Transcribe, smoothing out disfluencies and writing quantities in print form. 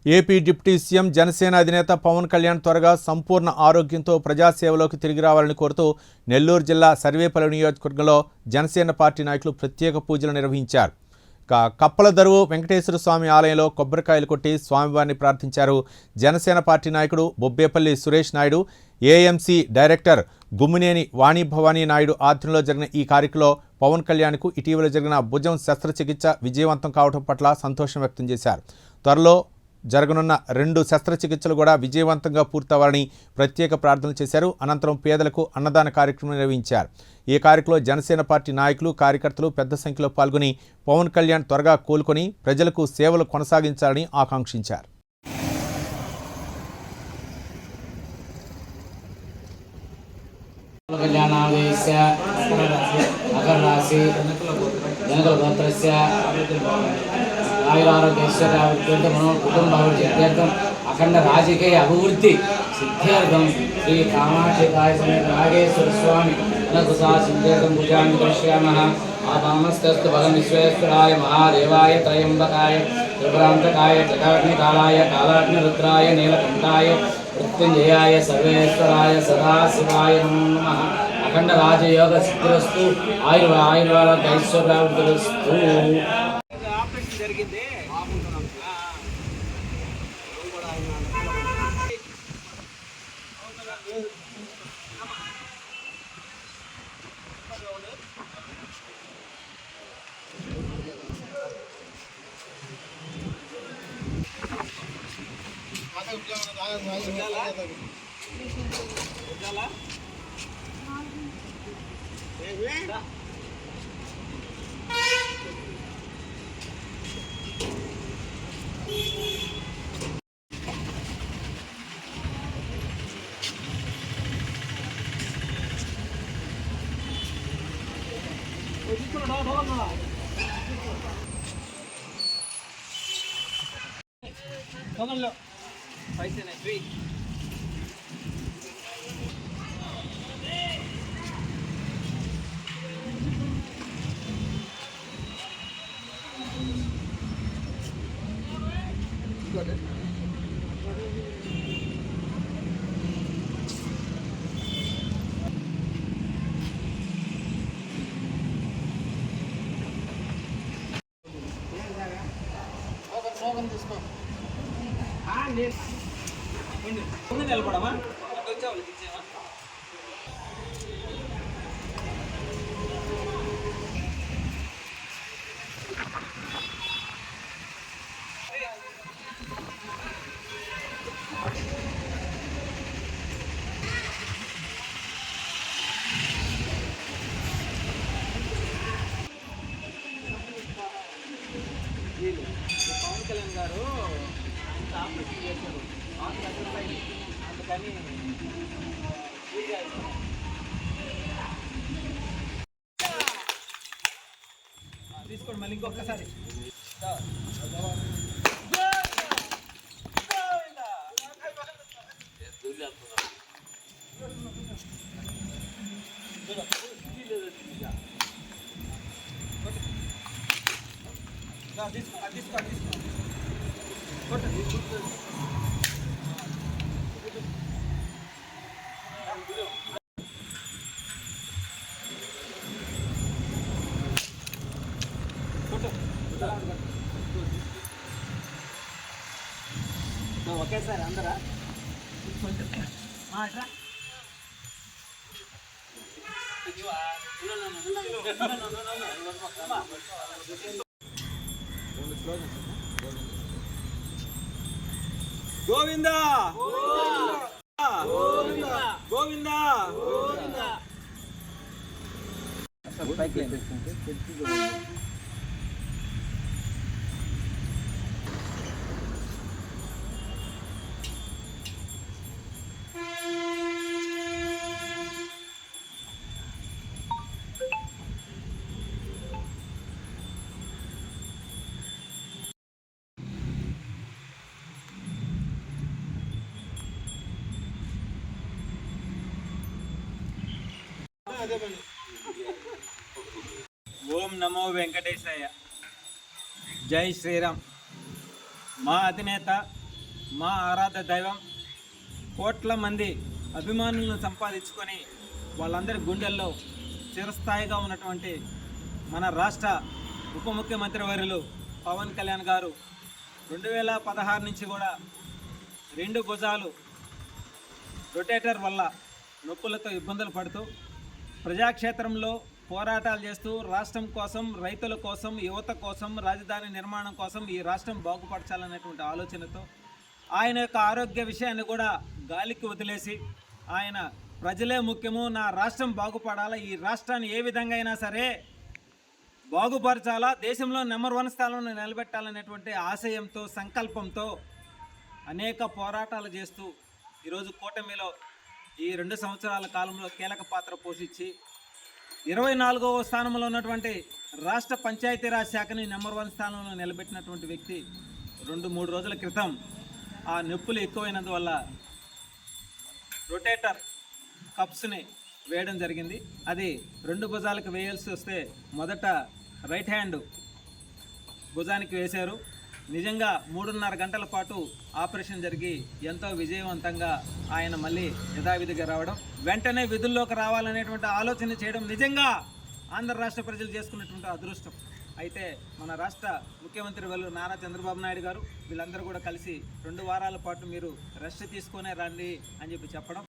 AP deputy CM Janasena అధినేత పవన్ కళ్యాణ్ త్వరగా సంపూర్ణ ఆరోగ్యంతో ప్రజాసేవలోకి తిరిగి రావాలని కోరుతూ నెల్లూరు జిల్లా సర్వేపల్లి నియోజకవర్గంలో జనసేన పార్టీ నాయకులు ప్రత్యేక పూజలు నిర్వహించారు. కప్పలదరువు వెంకటేశ్వర స్వామి ఆలయంలో కొబ్బరికాయలు కొట్టి స్వామివారిని ప్రార్థించారు. జనసేన పార్టీ నాయకుడు బొబ్బేపల్లి సురేష్ నాయుడు, ఏఎంసీ డైరెక్టర్ గుమ్మినేని వాణిభవానీ నాయుడు ఆధ్వర్యంలో జరిగిన ఈ కార్యక్రమంలో పవన్ కళ్యాణ్కు ఇటీవల జరిగిన భుజం శస్త్రచికిత్స విజయవంతం కావడం పట్ల సంతోషం వ్యక్తం చేశారు. త్వరలో జరగనున్న 2 శస్త్రచికిత్సలు కూడా విజయవంతంగా పూర్తవ్వాలని ప్రత్యేక ప్రార్థనలు చేశారు. అనంతరం పేదలకు అన్నదాన కార్యక్రమం నిర్వహించారు. ఈ కార్యక్రమంలో జనసేన పార్టీ నాయకులు, కార్యకర్తలు పెద్ద సంఖ్యలో పాల్గొని పవన్ కళ్యాణ్ త్వరగా కోలుకొని ప్రజలకు సేవలు కొనసాగించాలని ఆకాంక్షించారు. कुटुंबाभिवृद्ध्यर्थम अखंड राजकीय अभिवृद्धि सिद्ध्यर्थम श्री कामाक्षिकाय समेत नागेश्वर स्वामी अनकुसा सिद्ध्यर्थम पूजामि करिष्यामः। आपामस्तस्तु बलं विश्वेश्वराय महादेवाय त्रयंबकाय त्रिपुरान्तकाय जटाग्निकालाय कालाग्निरुद्राय नीलकण्ठाय मृत्युंजयाय सर्वेश्वराय सदाशिवाय नमो नमः। अखंड राजयोग सिद्धिरस्तु आयुर्वादैश्वर्याभिवृद्धिरस्तु। నిలబడమా పవన్ కళ్యాణ్ గారు ఆపరేషన్ చేశారు. అందుకని తీసుకోండి మళ్ళీ ఇంకొకసారి. ఒకేసారి అందరా గోవిందా గోవిందా గోవిందా. ఓం నమో వెంకటేశాయ. జై శ్రీరామ్. మా అధినేత మా ఆరాధ్య దైవం. కోట్ల మంది అభిమానులను సంపాదించుకొని వాళ్ళందరి గుండెల్లో చిరస్థాయిగా ఉన్నటువంటి మన రాష్ట్ర ఉప ముఖ్యమంత్రి వర్యులు పవన్ కళ్యాణ్ గారు 2016 నుంచి కూడా 2 భుజాలు రొటేటర్ వల్ల నొప్పులతో ఇబ్బందులు పడుతూ ప్రజాక్షేత్రంలో పోరాటాలు చేస్తూ రాష్ట్రం కోసం, రైతుల కోసం, యువత కోసం, రాజధాని నిర్మాణం కోసం ఈ రాష్ట్రం బాగుపరచాలనేటువంటి ఆలోచనతో ఆయన యొక్క ఆరోగ్య విషయాన్ని కూడా గాలికి వదిలేసి ఆయన ప్రజలే ముఖ్యము, నా రాష్ట్రం బాగుపడాలా, ఈ రాష్ట్రాన్ని ఏ విధంగా అయినా సరే బాగుపరచాలా, దేశంలో నెంబర్ 1 స్థానంలో నిలబెట్టాలనేటువంటి ఆశయంతో, సంకల్పంతో అనేక పోరాటాలు చేస్తూ ఈరోజు కూటమిలో ఈ 2 సంవత్సరాల కాలంలో కీలక పాత్ర పోషించి 24వ స్థానంలో ఉన్నటువంటి రాష్ట్ర పంచాయతీరాజ్ శాఖని నెంబర్ 1 స్థానంలో నిలబెట్టినటువంటి వ్యక్తి 2-3 రోజుల క్రితం ఆ నొప్పులు ఎక్కువైనందువల్ల రొటేటర్ కప్స్ని వేయడం జరిగింది. అది 2 భుజాలకు వేయాల్సి వస్తే మొదట రైట్ హ్యాండ్ భుజానికి వేశారు. నిజంగా 3.5 గంటల పాటు ఆపరేషన్ జరిగి ఎంతో విజయవంతంగా ఆయన మళ్ళీ యథావిధిగా రావడం, వెంటనే విధుల్లోకి రావాలనేటువంటి ఆలోచన చేయడం నిజంగా ఆంధ్ర రాష్ట్ర ప్రజలు చేసుకున్నటువంటి అదృష్టం. అయితే మన రాష్ట్ర ముఖ్యమంత్రి వాళ్ళు నారా చంద్రబాబు నాయుడు గారు వీళ్ళందరూ కూడా కలిసి 2 వారాల పాటు మీరు రెస్ట్ తీసుకునే రండి అని చెప్పడం